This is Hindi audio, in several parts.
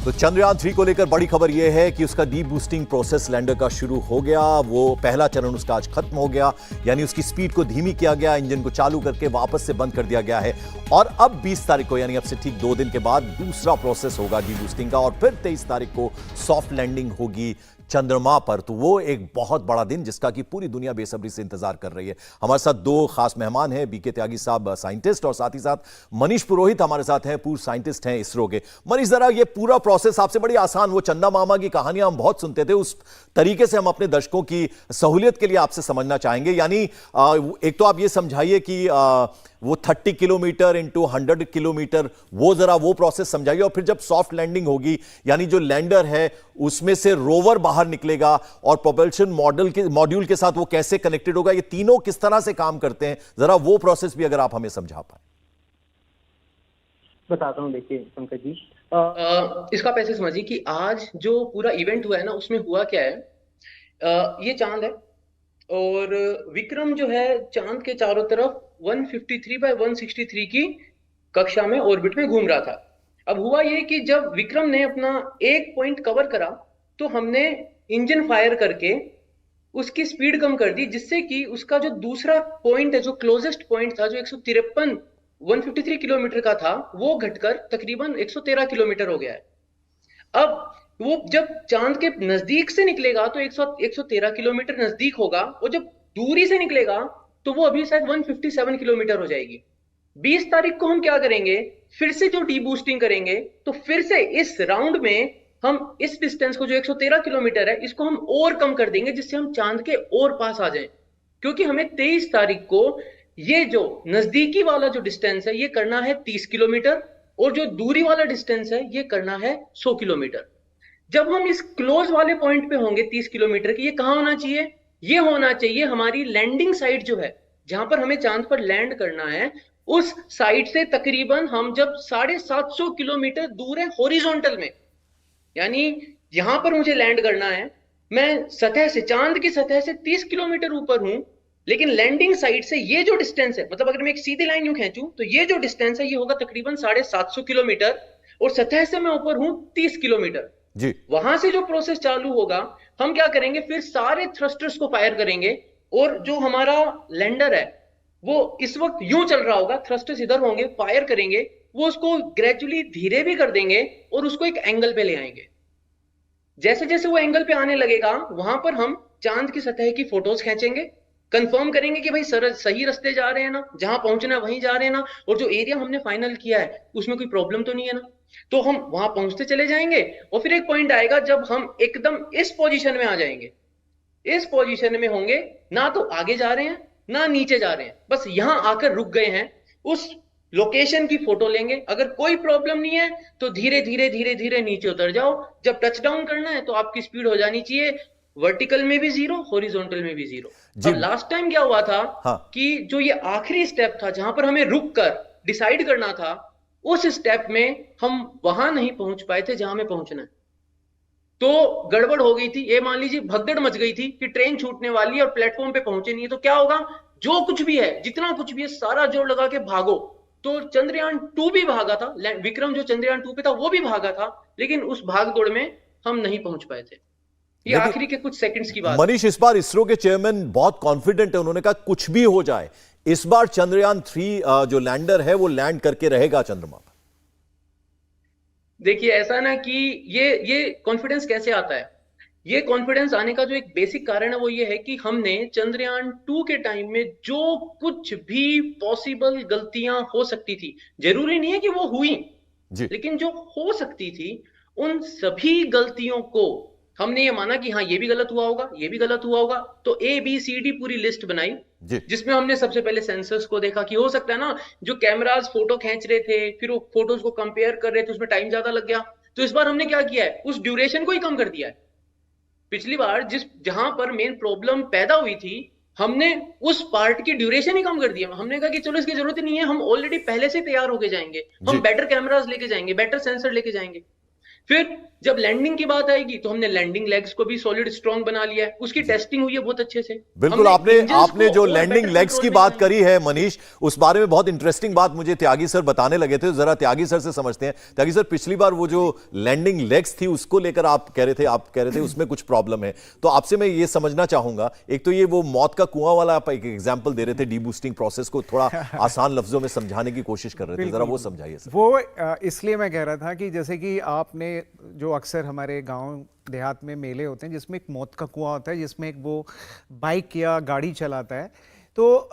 तो चंद्रयान-3 को लेकर बड़ी खबर यह है कि उसका डी बूस्टिंग प्रोसेस लैंडर का शुरू हो गया। वो पहला चरण उसका आज खत्म हो गया, यानी उसकी स्पीड को धीमी किया गया, इंजन को चालू करके वापस से बंद कर दिया गया है। और अब 20 तारीख को, यानी अब से ठीक 2 दिन के बाद दूसरा प्रोसेस होगा डी बूस्टिंग का, और फिर 23 तारीख को सॉफ्ट लैंडिंग होगी चंद्रमा पर। तो वो एक बहुत बड़ा दिन जिसका कि पूरी दुनिया बेसब्री से इंतजार कर रही है। हमारे साथ 2 खास मेहमान हैं, बीके त्यागी साहब साइंटिस्ट, और साथ ही साथ मनीष पुरोहित हमारे साथ हैं, पूर्व साइंटिस्ट हैं इसरो के। मनीष, जरा ये पूरा प्रोसेस आपसे बड़ी आसान, वो चंदा मामा की कहानियां हम बहुत सुनते थे, उस तरीके से हम अपने दर्शकों की सहूलियत के लिए आपसे समझना चाहेंगे। यानी एक तो आप ये समझाइए कि वो 30 किलोमीटर इंटू 100 किलोमीटर, वो जरा वो प्रोसेस समझाइए। और फिर जब सॉफ्ट लैंडिंग होगी, यानी जो लैंडर है उसमें से रोवर बाहर निकलेगा और प्रोपल्शन मॉड्यूल के साथ वो कैसे कनेक्टेड होगा, ये तीनों किस तरह से काम करते हैं, जरा वो प्रोसेस भी अगर आप हमें समझा पाए। बताता हूँ। देखिए पंकज जी, इसका पैसे समझिए कि आज जो पूरा इवेंट हुआ है ना, उसमें हुआ क्या है। ये चांद है और विक्रम जो है चांद के चारों तरफ 153/163 की कक्षा में ऑर्बिट में घूम रहा था। अब हुआ ये कि जब विक्रम ने अपना एक पॉइंट कवर करा तो हमने इंजन फायर करके उसकी स्पीड कम कर दी, जिससे कि उसका जो दूसरा पॉइंट है, जो क्लोजेस्ट पॉइंट था, जो 153 किलोमीटर का था, वो घटकर तकरीबन 113 किलोमीटर हो गया है। अब वो जब चांद के नजदीक से निकलेगा तो 113 किलोमीटर नजदीक होगा, और जब दूरी से निकलेगा तो वो अभी शायद 157 किलोमीटर हो जाएगी। 20 तारीख को हम क्या करेंगे, फिर से जो डी बूस्टिंग करेंगे, तो फिर से इस राउंड में हम इस डिस्टेंस को, जो 113 किलोमीटर है, इसको हम और कम कर देंगे, जिससे हम चांद के और पास आ जाएं। क्योंकि हमें 23 तारीख को ये जो नजदीकी वाला जो डिस्टेंस है ये करना है 30 किलोमीटर, और जो दूरी वाला डिस्टेंस है ये करना है 100 किलोमीटर। जब हम इस क्लोज वाले पॉइंट पे होंगे 30 किलोमीटर की, ये कहां होना चाहिए, ये होना चाहिए हमारी लैंडिंग साइट जो है, जहां पर हमें चांद पर लैंड करना है, उस साइट से तकरीबन हम जब 750 किलोमीटर दूर है हॉरिजॉन्टल में, यानी यहां पर मुझे लैंड करना है, मैं सतह से, चांद की सतह से 30 किलोमीटर ऊपर हूं, लेकिन लैंडिंग साइट से ये जो डिस्टेंस है, मतलब अगर मैं एक सीधी लाइन यूं खींचूं तो ये जो डिस्टेंस है ये होगा तकरीबन 750 किलोमीटर, और सतह से मैं ऊपर हूं 30 किलोमीटर जी। वहां से जो प्रोसेस चालू होगा, हम क्या करेंगे, फिर सारे थ्रस्टर्स को फायर करेंगे, और जो हमारा लैंडर है वो इस वक्त यूं चल रहा होगा, थ्रस्टर्स इधर होंगे, फायर करेंगे, वो उसको ग्रेजुअली धीरे भी कर देंगे और उसको एक एंगल पे ले आएंगे। जैसे जैसे वो एंगल पे आने लगेगा, वहां पर हम चांद की सतह की फोटोज खींचेंगे, कंफर्म करेंगे कि भाई सही रास्ते जा रहे हैं ना, जहां पहुंचना है वहीं जा रहे हैं ना, और जो एरिया हमने फाइनल किया है उसमें कोई प्रॉब्लम तो नहीं है ना। तो हम वहां पहुंचते चले जाएंगे, और फिर एक पॉइंट आएगा जब हम एकदम इस पोजीशन में आ जाएंगे, इस पोजीशन में होंगे, ना तो आगे जा रहे हैं ना नीचे जा रहे हैं, बस यहां आकर रुक गए हैं। उस लोकेशन की फोटो लेंगे, अगर कोई प्रॉब्लम नहीं है तो धीरे धीरे धीरे धीरे नीचे उतर जाओ। जब टच डाउन करना है तो आपकी स्पीड हो जानी चाहिए वर्टिकल में भी 0, हॉरिजॉन्टल में भी 0। अब लास्ट टाइम क्या हुआ था, हाँ। कि जो ये आखिरी स्टेप था जहां पर हमें रुक कर डिसाइड करना था, उस स्टेप में हम वहां नहीं पहुंच पाए थे जहां हमें पहुंचना है। तो गड़बड़ हो गई थी, ये मान लीजिए भगदड़ मच गई थी कि ट्रेन छूटने वाली है और प्लेटफॉर्म पे पहुंचे नहीं है। तो क्या होगा, जो कुछ भी है, जितना कुछ भी है, सारा जोर लगा के भागो। तो चंद्रयान 2 भी भागा था, विक्रम जो चंद्रयान 2 पे था वो भी भागा था, लेकिन उस भाग दौड़ में हम नहीं पहुंच पाए थे। ये आखिरी के कुछ सेकंड्स की बात। मनीष, इस बार इसरो के चेयरमैन बहुत कॉन्फिडेंट है, उन्होंने कहा कुछ भी हो जाए इस बार चंद्रयान 3 जो लैंडर है वो लैंड करके रहेगा चंद्रमा पर। देखिए ऐसा ना कि ये कॉन्फिडेंस कैसे आता है, ये कॉन्फिडेंस आने का जो एक बेसिक कारण है वो ये है कि हमने चंद्रयान 2 के टाइम में जो कुछ भी पॉसिबल गलतियां हो सकती थी, जरूरी नहीं है कि वो हुई, लेकिन जो हो सकती थी, उन सभी गलतियों को हमने ये माना कि हाँ ये भी गलत हुआ होगा, ये भी गलत हुआ होगा। तो ABCD पूरी लिस्ट बनाई, जिसमें हमने सबसे पहले सेंसर्स को देखा कि हो सकता है ना, जो कैमराज फोटो खींच रहे थे, फिर वो फोटोज को कंपेयर कर रहे थे, उसमें टाइम ज्यादा लग गया। तो इस बार हमने क्या किया है, उस ड्यूरेशन को ही कम कर दिया है। पिछली बार जहां पर मेन प्रॉब्लम पैदा हुई थी, हमने उस पार्ट की ड्यूरेशन ही कम कर दिया। हमने कहा कि चलो इसकी जरूरत ही नहीं है, हम ऑलरेडी पहले से तैयार होके जाएंगे, हम बेटर कैमराज लेके जाएंगे, बेटर सेंसर लेके जाएंगे। फिर जब लैंडिंग की बात आएगी तो हमने लैंडिंग लेग्स को भी सॉलिड स्ट्रॉन्ग बना लिया है, उसकी टेस्टिंग हुई है बहुत अच्छे से। बिल्कुल, हमने आपने इंजन्स आपने को जो और लैंडिंग बेटर लेग्स कंट्रोल की में बात लाए। करी है मनीष, उस बारे में बहुत इंटरेस्टिंग बात मुझे त्यागी सर बताने लगे थे, जरा त्यागी सर से समझते हैं। त्यागी सर, पिछली बार वो जो लैंडिंग लेग्स थी उसको लेकर आप कह रहे थे उसमें कुछ प्रॉब्लम है, तो आपसे मैं ये समझना चाहूंगा, एक तो ये वो मौत का कुआं वाला आप एक एग्जांपल दे रहे थे, डीबूस्टिंग प्रोसेस को थोड़ा आसान लफ्जों में समझाने की कोशिश कर रहे थे, जरा वो समझाइए सर। वो इसलिए मैं कह रहा था कि जैसे कि आपने जो अक्सर हमारे गांव देहात में मेले होते हैं जिसमें एक मौत का कुआं होता है, जिसमें एक वो बाइक या गाड़ी चलाता है, तो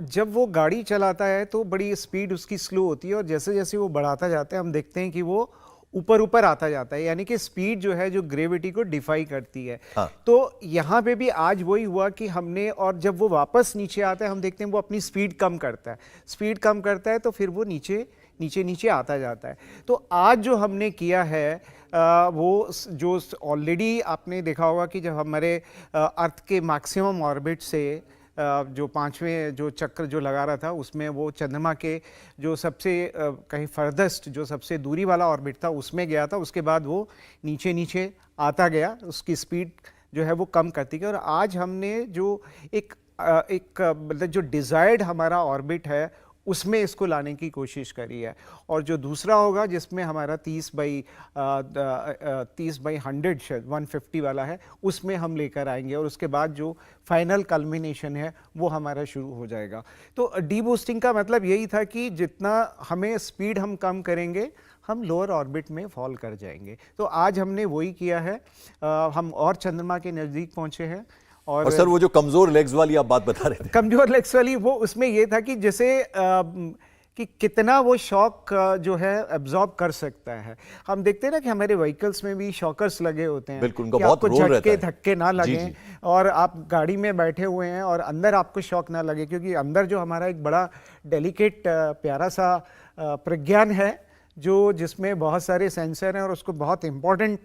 जब वो गाड़ी चलाता है तो बड़ी स्पीड उसकी स्लो होती है, और जैसे जैसे वो बढ़ाता जाता है हम देखते हैं कि वो ऊपर ऊपर आता जाता है, यानी कि स्पीड जो है जो ग्रेविटी को डिफाई करती है। हाँ। तो यहाँ पे भी आज वही हुआ कि हमने, और जब वो वापस नीचे आता है हम देखते हैं वो अपनी स्पीड कम करता है, स्पीड कम करता है तो फिर वो नीचे नीचे नीचे आता जाता है। तो आज जो हमने किया है वो जो ऑलरेडी आपने देखा होगा कि जब हमारे अर्थ के मैक्सिमम ऑर्बिट से जो पांचवें जो चक्र जो लगा रहा था उसमें वो चंद्रमा के जो सबसे कहीं फर्दस्ट जो सबसे दूरी वाला ऑर्बिट था उसमें गया था, उसके बाद वो नीचे नीचे आता गया, उसकी स्पीड जो है वो कम करती गई। और आज हमने जो एक मतलब जो डिज़ायर्ड हमारा ऑर्बिट है उसमें इसको लाने की कोशिश करी है, और जो दूसरा होगा जिसमें हमारा 30/100 शायद 150 वाला है उसमें हम लेकर आएंगे, और उसके बाद जो फाइनल कल्मिनेशन है वो हमारा शुरू हो जाएगा। तो डीबूस्टिंग का मतलब यही था कि जितना हमें स्पीड हम कम करेंगे हम लोअर ऑर्बिट में फॉल कर जाएंगे। तो आज हमने वही किया है, हम और चंद्रमा के नज़दीक पहुँचे हैं। और सर वो जो कमजोर लेग्स वाली आप बात बता रहे थे, कमजोर लेग्स वाली, वो उसमें ये था कि जैसे कि कितना वो शॉक जो है एब्जॉर्ब कर सकता है। हम देखते हैं ना कि हमारे व्हीकल्स में भी शॉकर्स लगे होते हैं, बिल्कुल, उनका कि बहुत आपको रोल रहता है। धक्के ना जी, लगें, जी। और आप गाड़ी में बैठे हुए हैं और अंदर आपको शॉक ना लगे, क्योंकि अंदर जो हमारा एक बड़ा डेलिकेट प्यारा सा प्रज्ञान है जो जिसमें बहुत सारे सेंसर हैं और उसको बहुत इंपॉर्टेंट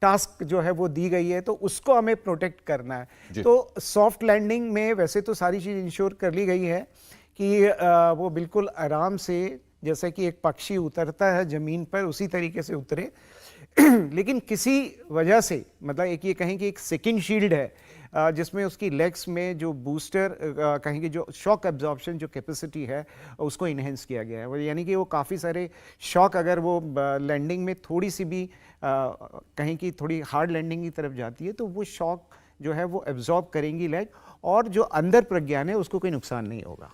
टास्क जो है वो दी गई है, तो उसको हमें प्रोटेक्ट करना है। तो सॉफ्ट लैंडिंग में वैसे तो सारी चीज़ इंश्योर कर ली गई है कि वो बिल्कुल आराम से, जैसे कि एक पक्षी उतरता है ज़मीन पर उसी तरीके से उतरे लेकिन किसी वजह से, मतलब एक ये कहें कि एक सेकंड शील्ड है जिसमें उसकी लेग्स में जो बूस्टर कहेंगे जो शॉक एब्जॉर्प्शन जो कैपेसिटी है उसको इन्हेंस किया गया है, यानी कि वो काफ़ी सारे शॉक, अगर वो लैंडिंग में थोड़ी सी भी कहीं की थोड़ी हार्ड लैंडिंग की तरफ जाती है तो वो शॉक जो है वो एब्जॉर्ब करेंगी लेग, और जो अंदर प्रज्ञान है उसको कोई नुकसान नहीं होगा।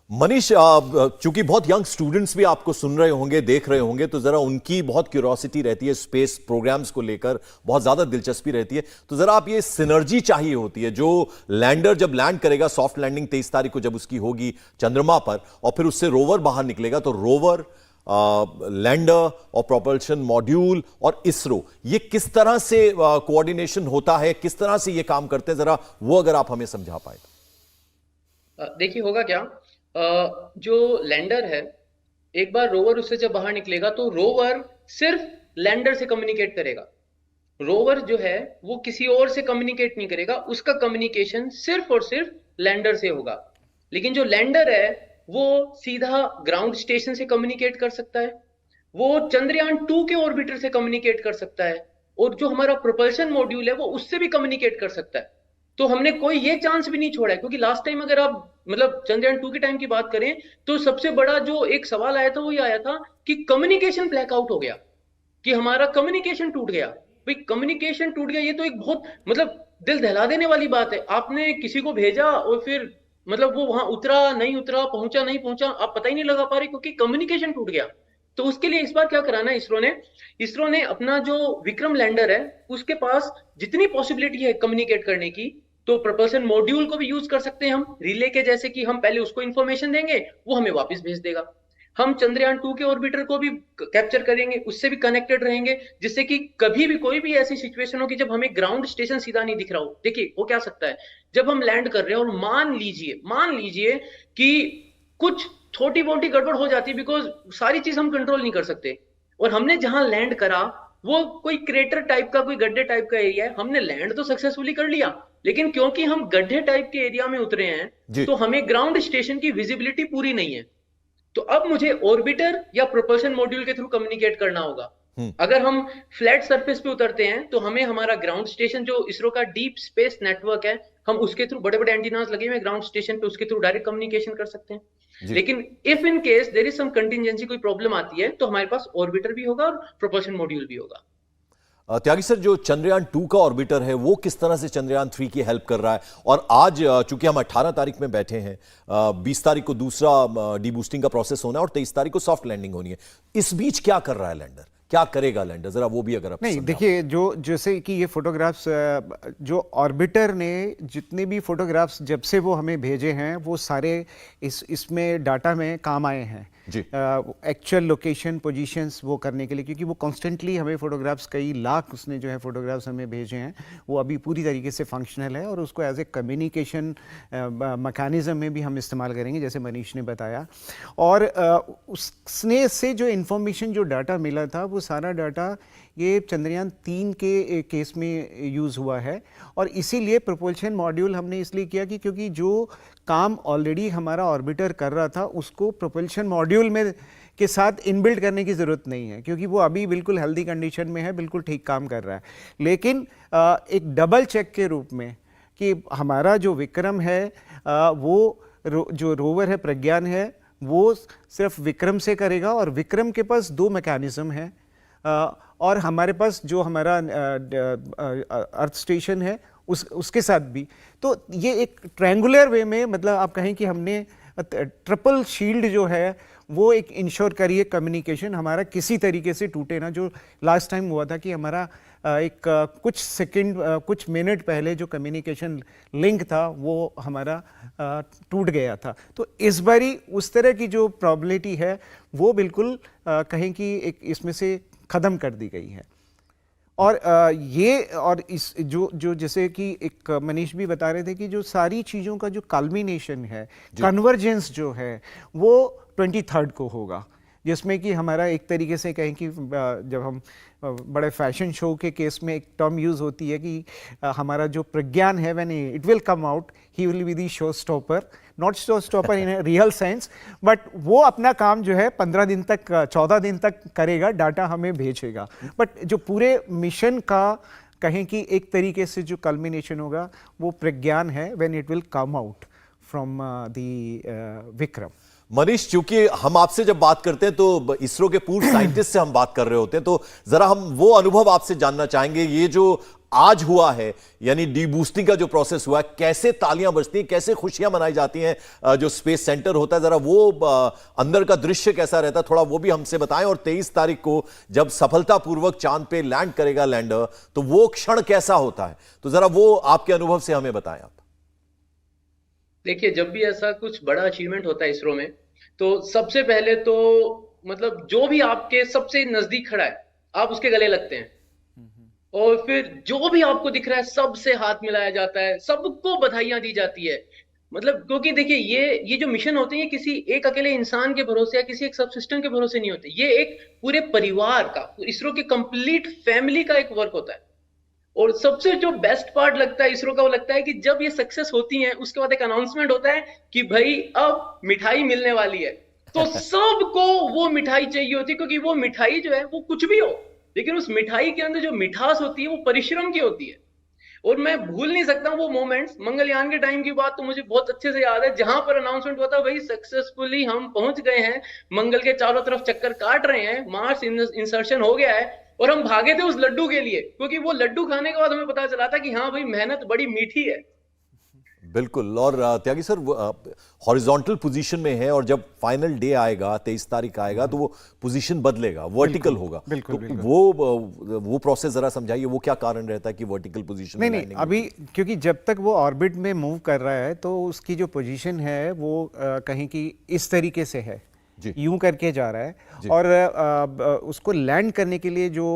मनीष, चूंकि बहुत यंग स्टूडेंट्स भी आपको सुन रहे होंगे, देख रहे होंगे, तो जरा उनकी बहुत क्यूरियोसिटी रहती है स्पेस प्रोग्राम्स को लेकर, बहुत ज्यादा दिलचस्पी रहती है, तो जरा आप ये सिनर्जी चाहिए होती है जो लैंडर जब लैंड करेगा, सॉफ्ट लैंडिंग 23 तारीख को जब उसकी होगी चंद्रमा पर, और फिर उससे रोवर बाहर निकलेगा, तो रोवर, लैंडर और प्रोपल्शन मॉड्यूल और इसरो, ये किस तरह से कोऑर्डिनेशन होता है, किस तरह से ये काम करते हैं, जरा वो अगर आप हमें समझा पाए। देखिए होगा क्या, जो लैंडर है, एक बार रोवर उससे जब बाहर निकलेगा तो रोवर सिर्फ लैंडर से कम्युनिकेट करेगा। रोवर जो है वो किसी और से कम्युनिकेट नहीं करेगा, उसका कम्युनिकेशन सिर्फ और सिर्फ लैंडर से होगा। लेकिन जो लैंडर है वो सीधा ग्राउंड स्टेशन से कम्युनिकेट कर सकता है, वो चंद्रयान 2 के ऑर्बिटर से कम्युनिकेट कर सकता है, और जो हमारा प्रोपल्शन मॉड्यूल है वो उससे भी कम्युनिकेट कर सकता है। तो हमने कोई ये चांस भी नहीं छोड़ा है, क्योंकि लास्ट टाइम अगर आप मतलब चंद्रयान 2 के टाइम की बात करें तो सबसे बड़ा जो एक सवाल आया था वो ये आया था कि कम्युनिकेशन ब्लैकआउट हो गया, कि हमारा कम्युनिकेशन टूट गया। भाई कम्युनिकेशन टूट गया, ये तो एक बहुत मतलब दिल दहला देने वाली बात है। आपने किसी को भेजा और फिर मतलब वो वहां उतरा नहीं उतरा, पहुंचा नहीं पहुंचा, आप पता ही नहीं लगा पा रहे क्योंकि कम्युनिकेशन टूट गया। तो उसके लिए इस बार क्या कराना है इसरो ने अपना जो विक्रम लैंडर है उसके पास जितनी पॉसिबिलिटी है कम्युनिकेट करने की, तो प्रोपल्शन मॉड्यूल को भी यूज कर सकते हैं हम रिले के जैसे, कि हम पहले उसको इंफॉर्मेशन देंगे, वो हमें वापस भेज देगा। हम चंद्रयान 2 के ऑर्बिटर को भी कैप्चर करेंगे, उससे भी कनेक्टेड रहेंगे, जिससे कि कभी भी कोई भी ऐसी सिचुएशन हो कि जब हमें ग्राउंड स्टेशन सीधा नहीं दिख रहा हो। देखिए वो क्या सकता है, जब हम लैंड कर रहे हैं और मान लीजिए कि कुछ छोटी मोटी गड़बड़ हो जाती है, बिकॉज सारी चीज हम कंट्रोल नहीं कर सकते, और हमने जहां लैंड करा वो कोई क्रेटर टाइप का, कोई गड्ढे टाइप का एरिया है, हमने लैंड तो सक्सेसफुली कर लिया, लेकिन क्योंकि हम गड्ढे टाइप के एरिया में उतरे हैं तो हमें ग्राउंड स्टेशन की विजिबिलिटी पूरी नहीं है। तो अब मुझे ऑर्बिटर या प्रोपल्शन मॉड्यूल के थ्रू कम्युनिकेट करना होगा। अगर हम फ्लैट सरफेस पे उतरते हैं तो हमें हमारा ग्राउंड स्टेशन, जो इसरो का डीप स्पेस नेटवर्क है, हम उसके थ्रू, बड़े बड़े एंटीनास लगे हुए हैं ग्राउंड स्टेशन पे, उसके थ्रू डायरेक्ट कम्युनिकेशन कर सकते हैं। जी। लेकिन if in case there is some contingency, कोई प्रॉब्लम आती है, तो हमारे पास ऑर्बिटर भी होगा और प्रोपल्शन मॉड्यूल भी होगा। त्यागी सर, जो चंद्रयान 2 का ऑर्बिटर है वो किस तरह से चंद्रयान 3 की हेल्प कर रहा है? और आज चूंकि हम 18 तारीख में बैठे हैं, 20 तारीख को दूसरा डीबूस्टिंग का प्रोसेस होना है और 23 तारीख को सॉफ्ट लैंडिंग होनी है। इस बीच क्या कर रहा है लैंडर, क्या करेगा लैंडर, जरा वो भी अगर आप नहीं, समझाओ। देखिए, जो जैसे कि ये फोटोग्राफ्स, जो ऑर्बिटर ने जितने भी फोटोग्राफ्स जब से वो हमें भेजे हैं, वो सारे इसमें डाटा में काम आए हैं जी। एक्चुअल लोकेशन पोजीशंस वो करने के लिए, क्योंकि वो कॉन्स्टेंटली हमें फोटोग्राफ्स, कई लाख उसने जो है फोटोग्राफ्स हमें भेजे हैं, वो अभी पूरी तरीके से फंक्शनल है और उसको एज ए कम्युनिकेशन मैकेनिज्म में भी हम इस्तेमाल करेंगे, जैसे मनीष ने बताया। और उसने से जो इन्फॉर्मेशन, जो डाटा मिला था, वो सारा डाटा ये चंद्रयान 3 के केस में यूज़ हुआ है। और इसीलिए प्रोपल्शन मॉड्यूल हमने इसलिए किया कि क्योंकि जो काम ऑलरेडी हमारा ऑर्बिटर कर रहा था, उसको प्रोपल्शन मॉड्यूल में के साथ इनबिल्ट करने की ज़रूरत नहीं है, क्योंकि वो अभी बिल्कुल हेल्दी कंडीशन में है, बिल्कुल ठीक काम कर रहा है। लेकिन एक डबल चेक के रूप में कि हमारा जो विक्रम है, जो रोवर है प्रज्ञान है, वो सिर्फ विक्रम से करेगा, और विक्रम के पास 2 मैकेनिज्म है, और हमारे पास जो हमारा अर्थ स्टेशन है उसके साथ भी। तो ये एक ट्रायंगुलर वे में, मतलब आप कहें कि हमने ट्रिपल शील्ड जो है वो एक इंश्योर करिए, कम्युनिकेशन हमारा किसी तरीके से टूटे ना। जो लास्ट टाइम हुआ था कि हमारा कुछ सेकंड, कुछ मिनट पहले जो कम्युनिकेशन लिंक था वो हमारा टूट गया था। तो इस बारी उस तरह की जो प्रॉबिलिटी है वो बिल्कुल कहें कि एक इसमें से ख़त्म कर दी गई है। और ये और इस जो जैसे कि एक मनीष भी बता रहे थे कि जो सारी चीज़ों का जो कल्मिनेशन है, कन्वर्जेंस जो है, वो 23rd को होगा, जिसमें कि हमारा एक तरीके से कहें कि जब हम बड़े फैशन शो के केस में एक टर्म यूज़ होती है कि हमारा जो प्रज्ञान है, when it will come out, he will be the show stopper, not show stopper in real sense, but वो अपना काम जो है 15 दिन तक, 14 दिन तक करेगा, डाटा हमें भेजेगा। बट जो पूरे मिशन का कहें कि एक तरीके से जो कल्मिनेशन होगा वो प्रज्ञान है, when it will come out from the Vikram. Manish, चूंकि हम आपसे जब बात करते हैं तो इसरो के पूर्व साइंटिस्ट से हम बात कर रहे होते हैं, तो जरा हम वो अनुभव आपसे जानना चाहेंगे। ये जो आज हुआ है, यानी डीबूस्टिंग का जो प्रोसेस हुआ है, कैसे तालियां बजती हैं, कैसे खुशियां मनाई जाती हैं, जो स्पेस सेंटर होता है, जरा वो अंदर का दृश्य कैसा रहता है, थोड़ा वो भी हमसे बताएं। और 23 तारीख को जब सफलतापूर्वक चांद पे लैंड करेगा लैंडर, तो वो क्षण कैसा होता है, तो जरा वो आपके अनुभव से हमें बताएं आप। देखिए, जब भी ऐसा कुछ बड़ा अचीवमेंट होता है इसरो में, तो सबसे पहले तो मतलब जो भी आपके सबसे नजदीक खड़ा है, आप उसके गले लगते हैं, और फिर जो भी आपको दिख रहा है सबसे हाथ मिलाया जाता है, सबको बधाइयां दी जाती है। मतलब क्योंकि देखिए, ये जो मिशन होते हैं, ये किसी एक अकेले इंसान के भरोसे या किसी एक सब सिस्टम के भरोसे नहीं होते, ये एक पूरे परिवार का, इसरो के कंप्लीट फैमिली का एक वर्क होता है। और सबसे जो बेस्ट पार्ट लगता है इसरो का, वो लगता है कि जब ये सक्सेस होती है, उसके बाद एक अनाउंसमेंट होता है कि भाई अब मिठाई मिलने वाली है। तो सबको वो मिठाई चाहिए होती है, क्योंकि वो मिठाई जो है वो कुछ भी हो, लेकिन उस मिठाई के अंदर जो मिठास होती है वो परिश्रम की होती है। और मैं भूल नहीं सकता वो मोमेंट्स। मंगलयान के टाइम की बात तो मुझे बहुत अच्छे से याद है, जहां पर अनाउंसमेंट हुआ था, भाई सक्सेसफुली हम पहुंच गए हैं, मंगल के चारों तरफ चक्कर काट रहे हैं, मार्स इंसर्शन हो गया है, और हम भागे थे उस लड्डू के लिए, क्योंकि वो लड्डू खाने के बाद हमें पता चला था कि हाँ भाई, मेहनत बड़ी मीठी है। बिल्कुल। और त्यागी सर, हॉरिजॉन्टल पोजीशन में है, और जब फाइनल डे आएगा, 23 तारीख आएगा, तो वो पोजीशन बदलेगा, वर्टिकल होगा। बिल्कुल, तो बिल्कुल। वो प्रोसेस जरा समझाइए, वो क्या कारण रहता है कि वर्टिकल पोजीशन में नहीं, अभी क्योंकि जब तक वो ऑर्बिट में मूव कर रहा है, तो उसकी जो पोजीशन है वो कहीं कि इस तरीके से है, यूं करके जा रहा है। और उसको लैंड करने के लिए जो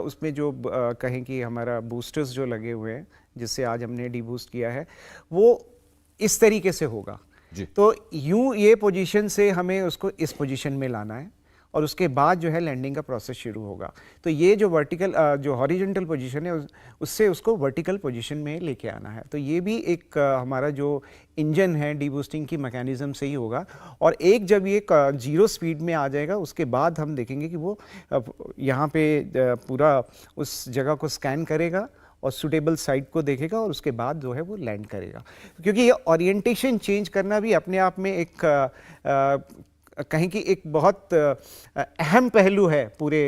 उसमें जो कहें कि हमारा बूस्टर्स जो लगे हुए हैं, जिससे आज हमने डीबूस्ट किया है, वो इस तरीके से होगा। तो यूं ये पोजीशन से हमें उसको इस पोजीशन में लाना है, और उसके बाद जो है लैंडिंग का प्रोसेस शुरू होगा। तो ये जो वर्टिकल जो हॉरिजॉन्टल पोजीशन है उससे उसको वर्टिकल पोजीशन में लेके आना है। तो ये भी एक हमारा जो इंजन है डीबूस्टिंग की मैकेनिज्म से ही होगा। और एक जब ये 0 स्पीड में आ जाएगा उसके बाद हम देखेंगे कि वो यहाँ पे पूरा उस जगह को स्कैन करेगा और सूटेबल साइट को देखेगा और उसके बाद जो है वो लैंड करेगा। क्योंकि ये ओरिएंटेशन चेंज करना भी अपने आप में एक कहीं की एक बहुत अहम पहलू है पूरे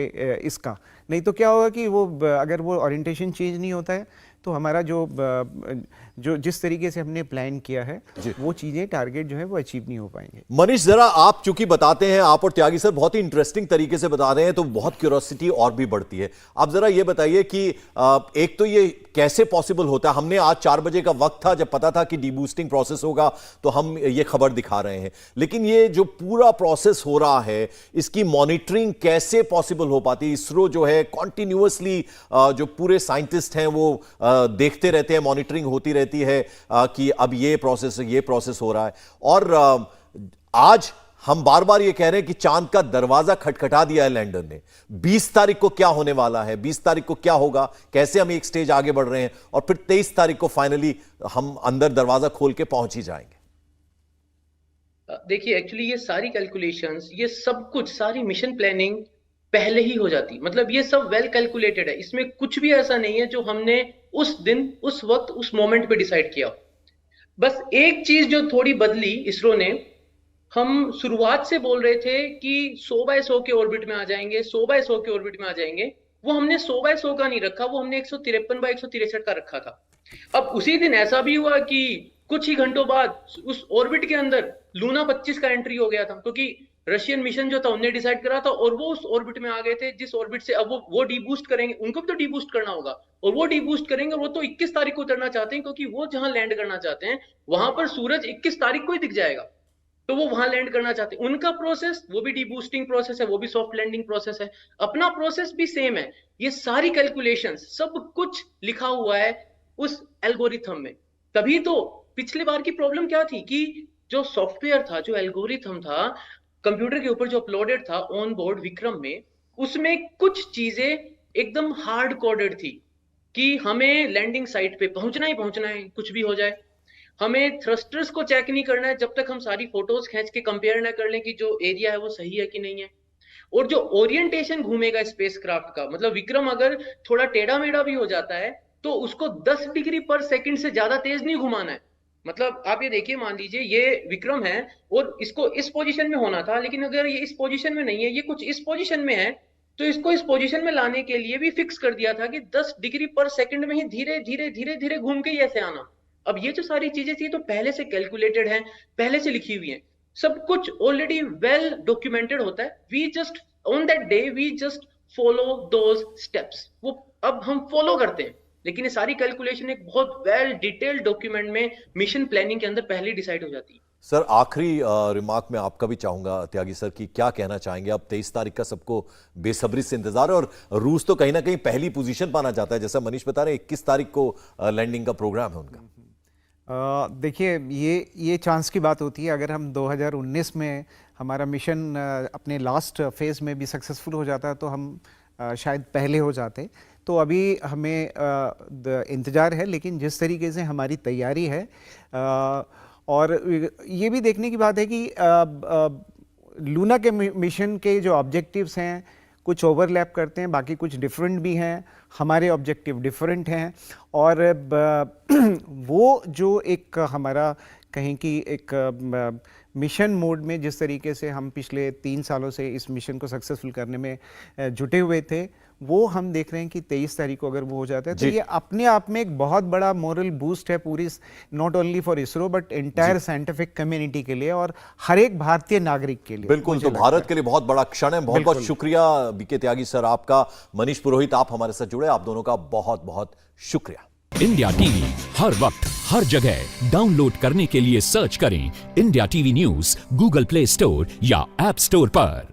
इसका। नहीं तो क्या होगा कि वो अगर वो ओरिएंटेशन चेंज नहीं होता है तो हमारा जो जिस तरीके से हमने प्लान किया है वो चीज़ें टारगेट जो है वो अचीव नहीं हो पाएंगे। मनीष, जरा आप चूंकि बताते हैं, आप और त्यागी सर बहुत ही इंटरेस्टिंग तरीके से बता रहे हैं, तो बहुत क्यूरियोसिटी और भी बढ़ती है। आप जरा ये बताइए कि एक तो ये कैसे पॉसिबल होता है। हमने आज 4 बजे का वक्त था, जब पता था कि डीबूस्टिंग प्रोसेस होगा तो हम ये खबर दिखा रहे हैं, लेकिन ये जो पूरा प्रोसेस हो रहा है इसकी मॉनिटरिंग कैसे पॉसिबल हो पाती है? इसरो जो है कॉन्टिन्यूअसली जो पूरे साइंटिस्ट हैं वो देखते रहते हैं, मॉनिटरिंग होती रहती है कि अब ये प्रोसेस हो रहा है। और आज हम बार बार ये कह रहे हैं कि चांद का दरवाजा खटखटा दिया है लैंडर ने। 20 तारीख को क्या होने वाला है, 20 तारीख को क्या होगा, कैसे हम एक स्टेज आगे बढ़ रहे हैं, और फिर 23 तारीख को फाइनली हम अंदर दरवाजा खोल के पहुंच ही जाएंगे। देखिए, एक्चुअली ये सारी कैलकुलेशंस, ये सब कुछ, सारी मिशन प्लानिंग पहले ही हो जाती। मतलब ये सब वेल कैलकुलेटेड है। इसमें कुछ भी ऐसा नहीं है जो हमने उस दिन, उस वक्त, उस मोमेंट पे डिसाइड किया। बस एक चीज जो थोड़ी बदली इसरो ने, हम शुरुआत से बोल रहे थे कि 100 बाय 100 के ऑर्बिट में आ जाएंगे, 100 बाय 100 के ऑर्बिट में आ जाएंगे। वो हमने 100 बाय 100 का नहीं रखा, वो हमने 153 बाय 163 का रखा था। अब उसी दिन ऐसा भी हुआ कि कुछ ही घंटों बाद उस ऑर्बिट के अंदर लूना 25 का एंट्री हो गया था, क्योंकि रशियन मिशन जो था उन्होंने डिसाइड करा था और वो उस ऑर्बिट में आ गए थे, जिस ऑर्बिट से अब वो डीबूस्ट करेंगे। उनको भी तो डीबूस्ट करना होगा और वो डीबूस्ट करेंगे। वो तो 21 तारीख को उतरना चाहते हैं, क्योंकि वो जहां लैंड करना चाहते हैं वहां पर सूरज 21 तारीख को ही दिख जाएगा, तो वो वहां लैंड करना चाहते हैं। उनका प्रोसेस वो भी डीबूस्टिंग प्रोसेस है, वो भी सॉफ्ट लैंडिंग प्रोसेस है, अपना प्रोसेस भी सेम है। ये सारी कैलकुलेशंस सब कुछ लिखा हुआ है उस एल्गोरिथम में। तभी तो पिछली बार की प्रॉब्लम क्या थी कि जो सॉफ्टवेयर था, जो एल्गोरिथम था कंप्यूटर के ऊपर जो अपलोडेड था ऑन बोर्ड विक्रम में, उसमें कुछ चीजें एकदम हार्ड कोडेड थी कि हमें लैंडिंग साइट पे पहुंचना ही पहुंचना है, कुछ भी हो जाए। हमें थ्रस्टर्स को चेक नहीं करना है जब तक हम सारी फोटोज खींच के कंपेयर ना कर लें कि जो एरिया है वो सही है कि नहीं है। और जो ओरिएंटेशन घूमेगा स्पेसक्राफ्ट का, मतलब विक्रम अगर थोड़ा टेढ़ा मेढ़ा भी हो जाता है तो उसको 10 डिग्री पर सेकंड से ज्यादा तेज नहीं घुमाना है। मतलब आप ये देखिए, मान लीजिए ये विक्रम है और इसको इस पोजीशन में होना था, लेकिन अगर ये इस पोजीशन में नहीं है, ये कुछ इस पोजीशन में है, तो इसको इस पोजीशन में लाने के लिए भी फिक्स कर दिया था कि 10 डिग्री पर सेकंड में ही धीरे धीरे धीरे धीरे घूम के ऐसे आना। अब ये जो सारी चीजें थी तो पहले से कैलकुलेटेड है, पहले से लिखी हुई है, सब कुछ ऑलरेडी वेल डॉक्यूमेंटेड होता है। We just on that day we just follow those steps, वो अब हम फॉलो करते हैं। लेकिन ये सारी कैलकुलेशन एक बहुत वेल डिटेल्ड डॉक्यूमेंट में मिशन प्लानिंग के अंदर पहले डिसाइड हो जाती है। सर, आखिरी रिमार्क में आपका भी चाहूंगा त्यागी सर कि क्या कहना चाहेंगे। अब 23 तारीख का सबको बेसब्री से इंतजार है और रूस तो कहीं ना कहीं पहली पोजीशन पाना चाहता है, जैसा मनीष बता रहे हैं 21 तारीख को लैंडिंग का प्रोग्राम है उनका। देखिए, ये चांस की बात होती है। अगर हम 2019 में हमारा मिशन अपने लास्ट फेज में भी सक्सेसफुल हो जाता तो हम शायद पहले हो जाते। तो अभी हमें इंतज़ार है, लेकिन जिस तरीके से हमारी तैयारी है और ये भी देखने की बात है कि लूना के मिशन के जो ऑब्जेक्टिव्स हैं कुछ ओवरलैप करते हैं, बाकी कुछ डिफरेंट भी हैं, हमारे ऑब्जेक्टिव डिफरेंट हैं। और वो जो एक हमारा कहीं की एक मिशन मोड में जिस तरीके से हम पिछले 3 सालों से इस मिशन को सक्सेसफुल करने में जुटे हुए थे, वो हम देख रहे हैं कि 23 तारीख को अगर वो हो जाता है तो ये अपने आप में एक बहुत बड़ा मोरल बूस्ट है पूरी, not only for ISRO but entire scientific community के लिए और हर एक भारतीय नागरिक के लिए। बिल्कुल, तो भारत के लिए बहुत बड़ा क्षण है। बहुत बहुत शुक्रिया बीके त्यागी सर आपका, मनीष पुरोहित आप हमारे साथ जुड़े, आप दोनों का बहुत बहुत शुक्रिया। इंडिया टीवी हर वक्त हर जगह डाउनलोड करने के लिए सर्च करें India TV news Google play store या ऐप स्टोर पर।